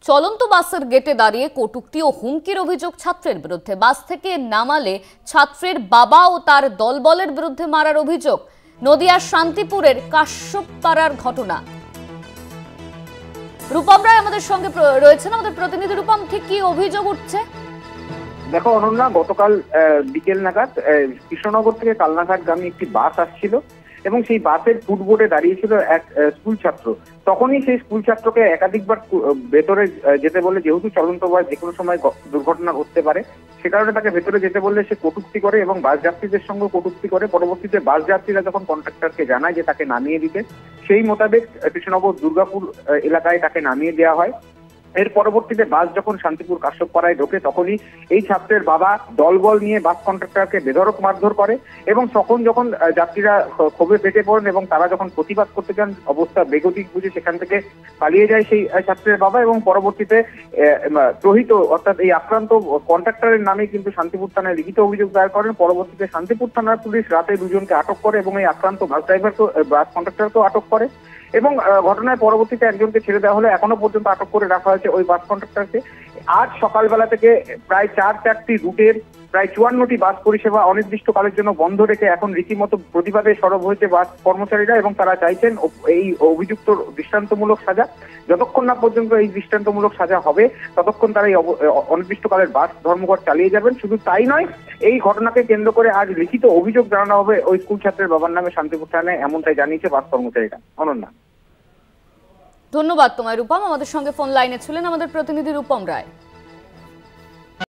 চলন্ত বাসের গেটে দাঁড়িয়ে কটূক্তি ও হুমকির অভিযোগ ছাত্রের বিরুদ্ধে। বাস থেকে নামালে ছাত্রের বাবা ও তার দলবলের বিরুদ্ধে মারার অভিযোগ। নদিয়ার শান্তিপুরের কাশ্যপপাড়ার ঘটনা। রূপম রায় আমাদের সঙ্গে রয়েছেন, আমাদের প্রতিনিধি। রূপম, ঠিক কি অভিযোগ উঠছে? দেখো অনন্যা, গতকাল বিকেল নাগাদ কৃষ্ণনগর থেকে কালনাঘাটগামী একটি বাস আসছিল এবং সেই বাসের ফুটবোর্ডে দাঁড়িয়েছিল এক স্কুল ছাত্র। তখনই সেই স্কুল ছাত্রকে একাধিকবার ভেতরে যেতে বলে, যেহেতু চলন্ত বাস যে কোনো সময় দুর্ঘটনা ঘটতে পারে, সে কারণে তাকে ভেতরে যেতে বললে সে কটূক্তি করে এবং বাস যাত্রীদের সঙ্গে কটূক্তি করে। পরবর্তীতে বাস যাত্রীরা যখন কন্ট্রাক্টরকে জানায় যে তাকে নামিয়ে দিতে, সেই মোতাবেক কৃষ্ণনগর দুর্গাপুর এলাকায় তাকে নামিয়ে দেওয়া হয়। এর পরবর্তীতে বাস যখন শান্তিপুর কাশ্যপপাড়ায় ঢোকে, তখনই এই ছাত্রের বাবা দলবল নিয়ে বাস কন্ট্রাক্টরকে বেধড়ক মারধর করে এবং যখন যাত্রীরা ক্ষোভে ফেটে পড়েন এবং তারা যখন প্রতিবাদ করতে চান, অবস্থা বেগতিক বুঝে সেখান থেকে পালিয়ে যায় সেই ছাত্রের বাবা এবং পরবর্তীতে প্রহিত অর্থাৎ এই আক্রান্ত কন্ট্রাক্টরের নামে কিন্তু শান্তিপুর থানায় লিখিত অভিযোগ দায়ের করেন। পরবর্তীতে শান্তিপুর থানার পুলিশ রাতে দুজনকে আটক করে এবং এই আক্রান্ত বাস কন্ট্রাক্টরকেও আটক করে এবং ঘটনার পরবর্তীতে একজনকে ছেড়ে দেওয়া হলে এখনো পর্যন্ত আটক করে রাখা হয়েছে ওই বাস কন্ট্রাক্টরকে। আজ সকালবেলা থেকে প্রায় 4টি রুটের প্রায় 54টি বাস পরিষেবা অনির্দিষ্টকালের জন্য বন্ধ রেখে এখন রীতিমতো প্রতিবাদে সরব হয়েছে বাস কর্মচারীরা এবং তারা চাইছেন এই অভিযুক্ত দৃষ্টান্তমূলক সাজা। যতক্ষণ না পর্যন্ত এই দৃষ্টান্তমূলক সাজা হবে ততক্ষণ তারা এই অনির্দিষ্টকালের বাস ধর্মঘট চালিয়ে যাবেন। শুধু তাই নয়, এই ঘটনাকে কেন্দ্র করে আজ লিখিত অভিযোগ জানানো হবে ওই স্কুল ছাত্রের বাবার নামে শান্তিপুর থানায়, এমনটাই জানিয়েছে বাস কর্মচারীরা। অনন্যা, ধন্যবাদ তোমায় রূপম। আমাদের সঙ্গে ফোন লাইনে ছিলেন আমাদের প্রতিনিধি রূপম রায়।